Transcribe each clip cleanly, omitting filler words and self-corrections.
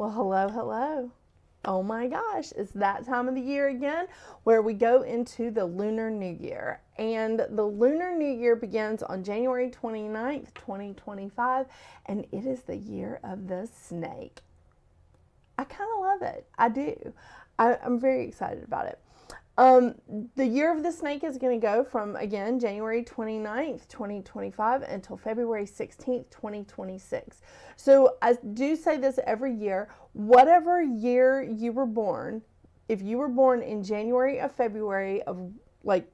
Well, hello, hello. Oh my gosh, it's that time of the year again where we go into the Lunar New Year. And the Lunar New Year begins on January 29th, 2025, and it is the year of the snake. I kind of love it. I do. I'm very excited about it. The year of the snake is going to go from, again, January 29th, 2025 until February 16th, 2026. So I do say this every year, whatever year you were born, if you were born in January or February of like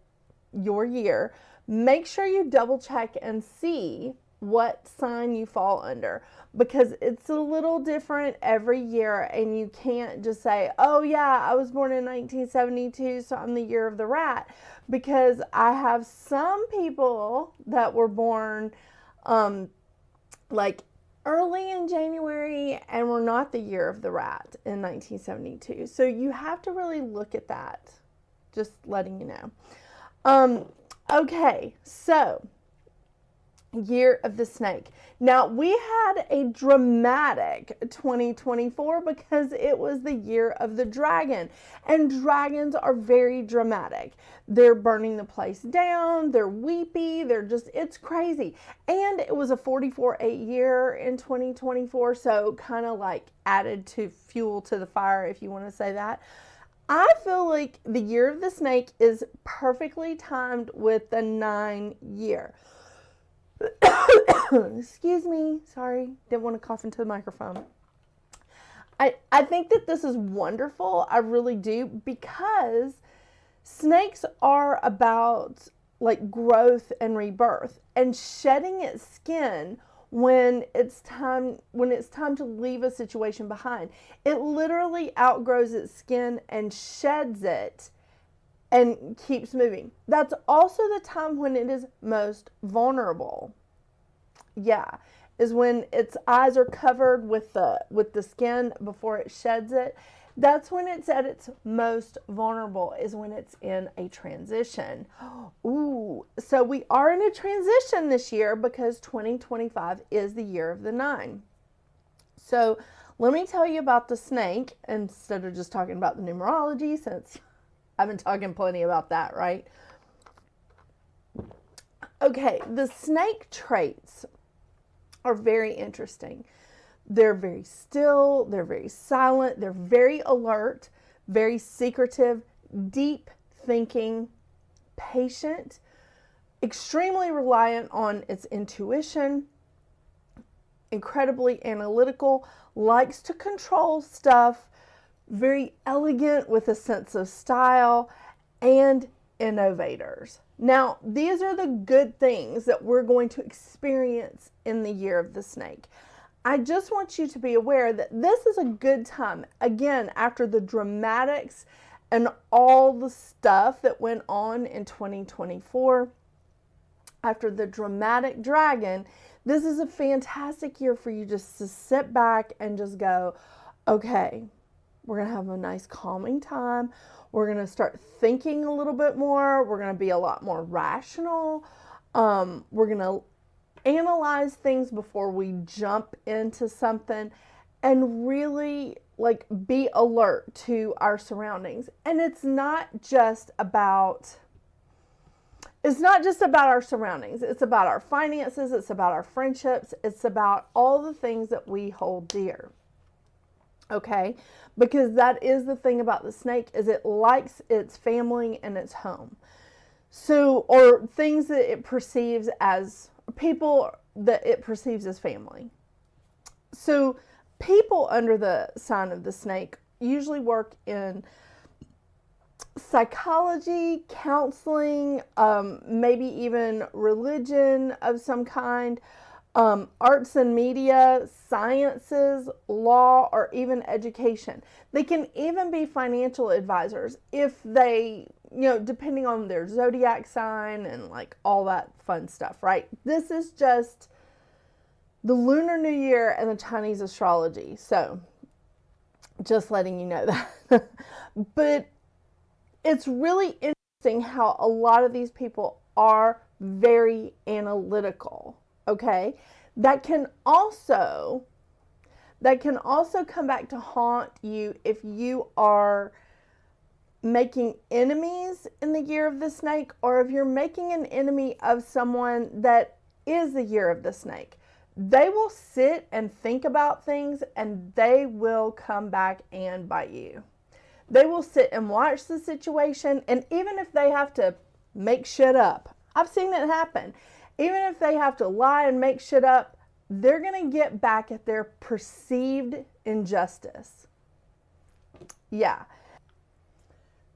your year, make sure you double check and see what sign you fall under, because it's a little different every year, and you can't just say, oh yeah, I was born in 1972, so I'm the year of the rat, because I have some people that were born like early in January and were not the year of the rat in 1972. So you have to really look at that. Just letting you know. Okay, so year of the snake. Now, we had a dramatic 2024 because it was the year of the dragon, and dragons are very dramatic. They're burning the place down, they're weepy, it's crazy. And it was a 44-8 year in 2024, so kind of like added to fuel to the fire, if you want to say that. I feel like the year of the snake is perfectly timed with the 9 year. Excuse me, sorry, didn't want to cough into the microphone. I think that this is wonderful. I really do, because snakes are about like growth and rebirth and shedding its skin when it's time to leave a situation behind. It literally outgrows its skin and sheds it and keeps moving. That's also the time when it is most vulnerable. Yeah, is when its eyes are covered with the skin before it sheds it. That's when it's at its most vulnerable, is when it's in a transition. Ooh, so we are in a transition this year because 2025 is the year of the 9. So let me tell you about the snake instead of just talking about the numerology, since I've been talking plenty about that, right? Okay, the snake traits are very interesting. They're very still, they're very silent, they're very alert, very secretive, deep thinking, patient, extremely reliant on its intuition, incredibly analytical, likes to control stuff, very elegant with a sense of style, and innovators. Now, these are the good things that we're going to experience in the year of the snake. I just want you to be aware that this is a good time. Again, after the dramatics and all the stuff that went on in 2024, after the dramatic dragon, this is a fantastic year for you just to sit back and just go, okay, we're going to have a nice calming time. We're going to start thinking a little bit more. We're going to be a lot more rational. We're going to analyze things before we jump into something, and really like be alert to our surroundings. And it's not just about our surroundings. It's about our finances. It's about our friendships. It's about all the things that we hold dear. Okay, because that is the thing about the snake, is it likes its family and its home. So, or things that it perceives as people that it perceives as family. So people under the sign of the snake usually work in psychology, counseling, maybe even religion of some kind, arts and media, sciences, law, or even education. They can even be financial advisors if they, depending on their zodiac sign and like all that fun stuff, right? This is just the Lunar New Year and the Chinese astrology. So just letting you know that. But it's really interesting how a lot of these people are very analytical. Okay, that can also That can also come back to haunt you if you are making enemies in the year of the snake, or if you're making an enemy of someone that is the year of the snake. They will sit and think about things, and they will come back and bite you. They will sit and watch the situation, and even if they have to make shit up, I've seen it happen. Even if they have to lie and make shit up, they're going to get back at their perceived injustice. Yeah.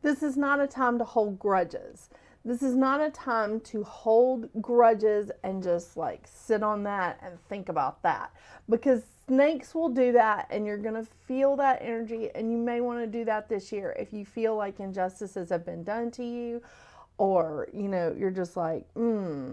This is not a time to hold grudges. This is not a time to hold grudges and just like sit on that and think about that. Because snakes will do that, and you're going to feel that energy, and you may want to do that this year if you feel like injustices have been done to you, or, you know, you're just like, I'm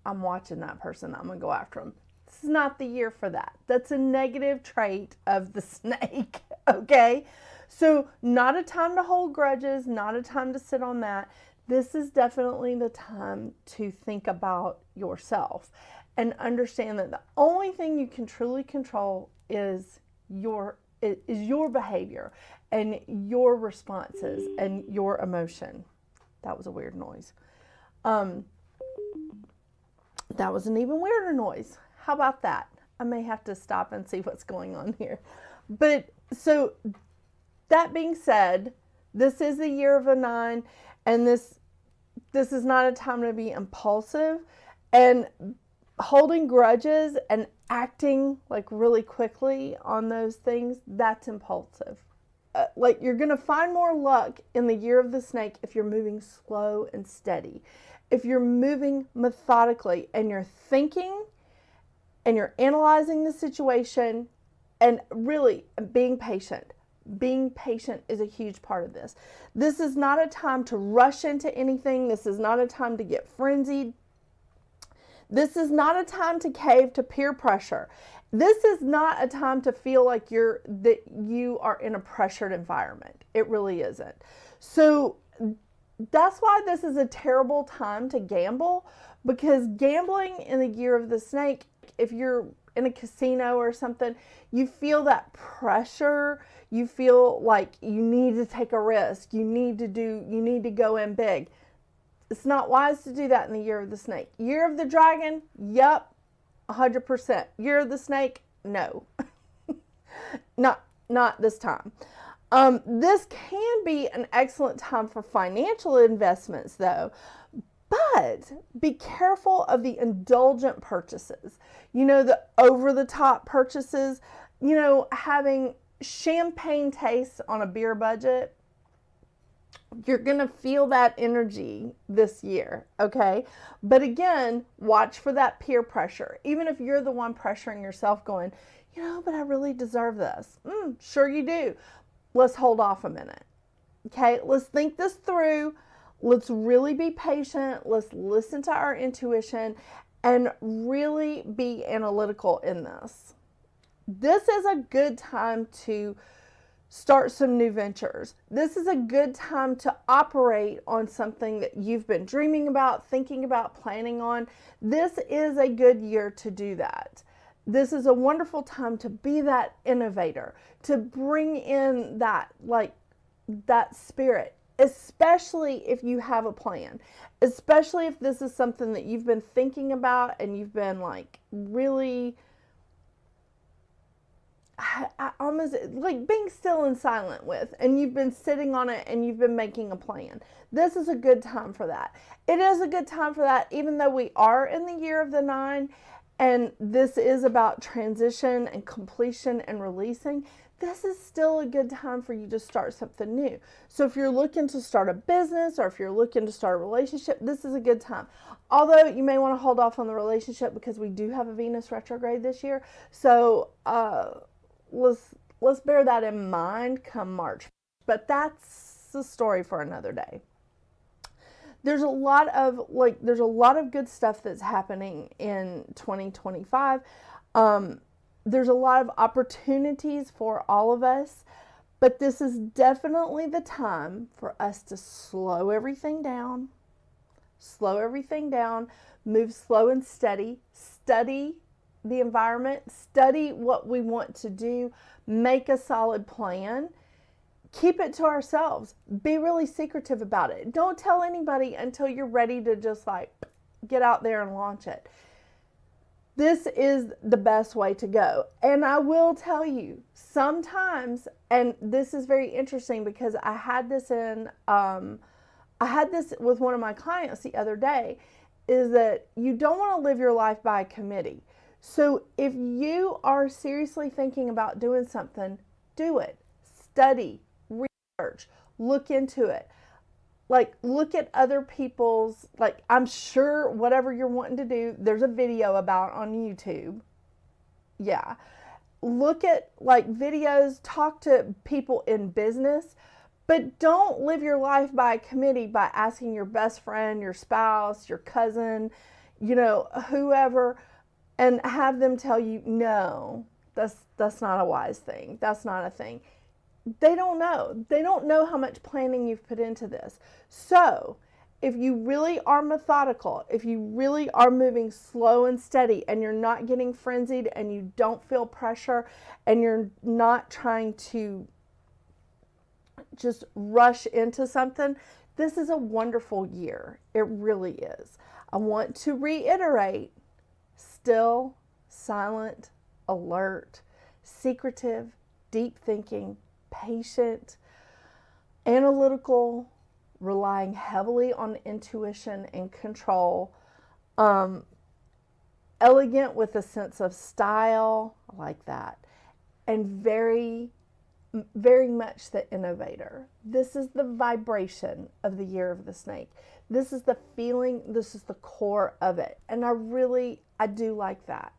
watching that person. I'm going to go after them. This is not the year for that. That's a negative trait of the snake, okay? So not a time to hold grudges, not a time to sit on that. This is definitely the time to think about yourself and understand that the only thing you can truly control is your behavior and your responses and your emotion. That was a weird noise. That was an even weirder noise. How about that? I may have to stop and see what's going on here. But so that being said, this is the year of a 9, and this is not a time to be impulsive and holding grudges and acting like really quickly on those things. That's impulsive. Like, you're going to find more luck in the year of the snake if you're moving slow and steady. If you're moving methodically and you're thinking and you're analyzing the situation and really being patient. Being patient is a huge part of this. This is not a time to rush into anything. This is not a time to get frenzied. This is not a time to cave to peer pressure. This is not a time to feel like you are in a pressured environment. It really isn't. So that's why this is a terrible time to gamble, because gambling in the year of the snake, if you're in a casino or something, you feel that pressure. You feel like you need to take a risk. You need to go in big. It's not wise to do that in the year of the snake. Year of the dragon, yep, 100%. Year of the snake, no. Not this time. This can be an excellent time for financial investments, though. But be careful of the indulgent purchases. You know, the over-the-top purchases. You know, having champagne tastes on a beer budget. You're going to feel that energy this year, okay? But again, watch for that peer pressure. Even if you're the one pressuring yourself going, you know, but I really deserve this. Sure you do. Let's hold off a minute, okay? Let's think this through. Let's really be patient. Let's listen to our intuition and really be analytical in this. This is a good time to start some new ventures. This is a good time to operate on something that you've been dreaming about, thinking about, planning on. This is a good year to do that. This is a wonderful time to be that innovator, to bring in that spirit, especially if you have a plan, especially if this is something that you've been thinking about and you've been like really almost like being still and silent with, and you've been sitting on it and you've been making a plan. This is a good time for that. It is a good time for that, even though we are in the year of the 9 and this is about transition and completion and releasing. This is still a good time for you to start something new. So if you're looking to start a business or if you're looking to start a relationship, this is a good time. Although you may want to hold off on the relationship because we do have a Venus retrograde this year. So let's bear that in mind come March. But that's the story for another day. There's a lot of good stuff that's happening in 2025. There's a lot of opportunities for all of us, but this is definitely the time for us to slow everything down, move slow and steady, study the environment, study what we want to do, make a solid plan, keep it to ourselves, be really secretive about it. Don't tell anybody until you're ready to just like get out there and launch it. This is the best way to go. And I will tell you, sometimes, and this is very interesting because I had this with one of my clients the other day, is that you don't want to live your life by a committee. So if you are seriously thinking about doing something, do it. Study, research, look into it. Like, look at other people's, like, I'm sure whatever you're wanting to do, there's a video about on YouTube. Yeah. Look at, like, videos, talk to people in business, but don't live your life by a committee by asking your best friend, your spouse, your cousin, you know, whoever, and have them tell you, no, that's not a wise thing. That's not a thing. They don't know. They don't know how much planning you've put into this. So if you really are methodical, if you really are moving slow and steady and you're not getting frenzied and you don't feel pressure and you're not trying to just rush into something, this is a wonderful year. It really is. I want to reiterate, still, silent, alert, secretive, deep thinking, patient, analytical, relying heavily on intuition and control, elegant with a sense of style, I like that, and very, very much the innovator. This is the vibration of the year of the snake. This is the feeling, this is the core of it. And I do like that.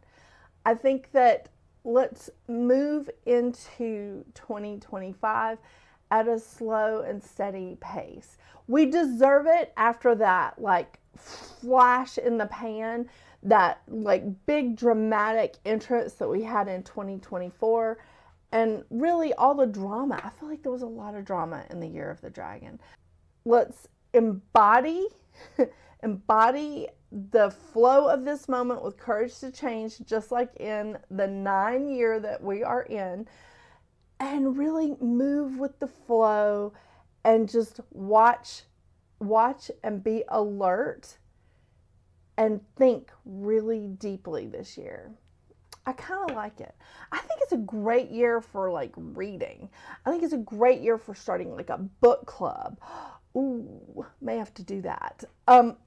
I think that let's move into 2025 at a slow and steady pace. We deserve it after that like flash in the pan, that like big dramatic entrance that we had in 2024, and really all the drama. I feel like there was a lot of drama in the year of the dragon. Let's embody the flow of this moment with courage to change, just like in the 9 year that we are in, and really move with the flow and just watch and be alert and think really deeply this year. I kind of like it. I think it's a great year for like reading. I think it's a great year for starting like a book club. Ooh, may have to do that.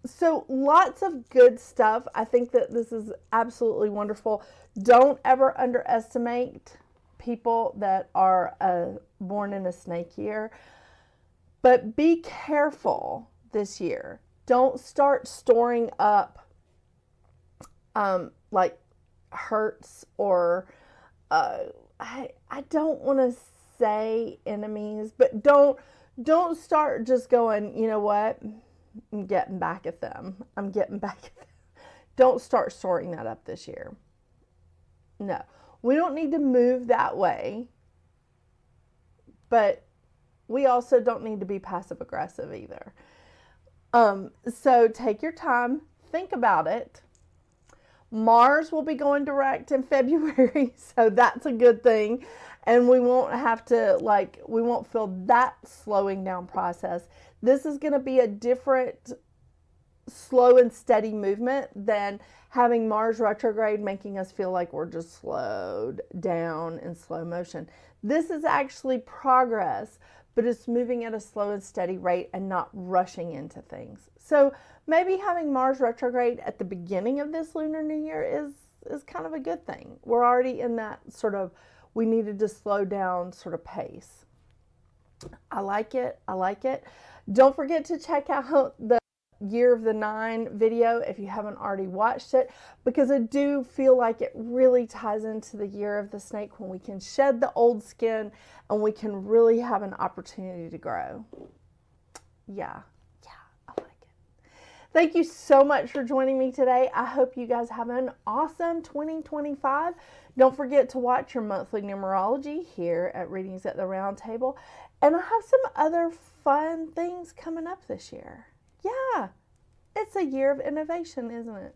So lots of good stuff. I think that this is absolutely wonderful. Don't ever underestimate people that are born in a snake year. But be careful this year. Don't start storing up like hurts or I don't want to say enemies, but don't start just going, you know what, I'm getting back at them. Don't start storing that up this year. No, we don't need to move that way, but we also don't need to be passive aggressive either. So take your time, think about it. Mars will be going direct in February, so that's a good thing. And we won't have to, we won't feel that slowing down process. This is going to be a different slow and steady movement than having Mars retrograde making us feel like we're just slowed down in slow motion. This is actually progress, but it's moving at a slow and steady rate and not rushing into things. So maybe having Mars retrograde at the beginning of this Lunar New Year is kind of a good thing. We're already in that sort of, we needed to slow down sort of pace. I like it. Don't forget to check out the Year of the 9 video if you haven't already watched it, because I do feel like it really ties into the Year of the Snake when we can shed the old skin and we can really have an opportunity to grow. Yeah, I like it. Thank you so much for joining me today. I hope you guys have an awesome 2025. Don't forget to watch your monthly numerology here at Readings at the Round Table. And I have some other fun things coming up this year. Yeah, it's a year of innovation, isn't it?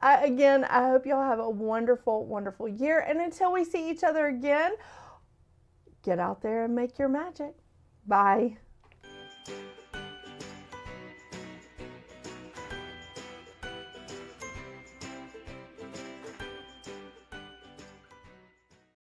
Again, I hope y'all have a wonderful, wonderful year. And until we see each other again, get out there and make your magic. Bye.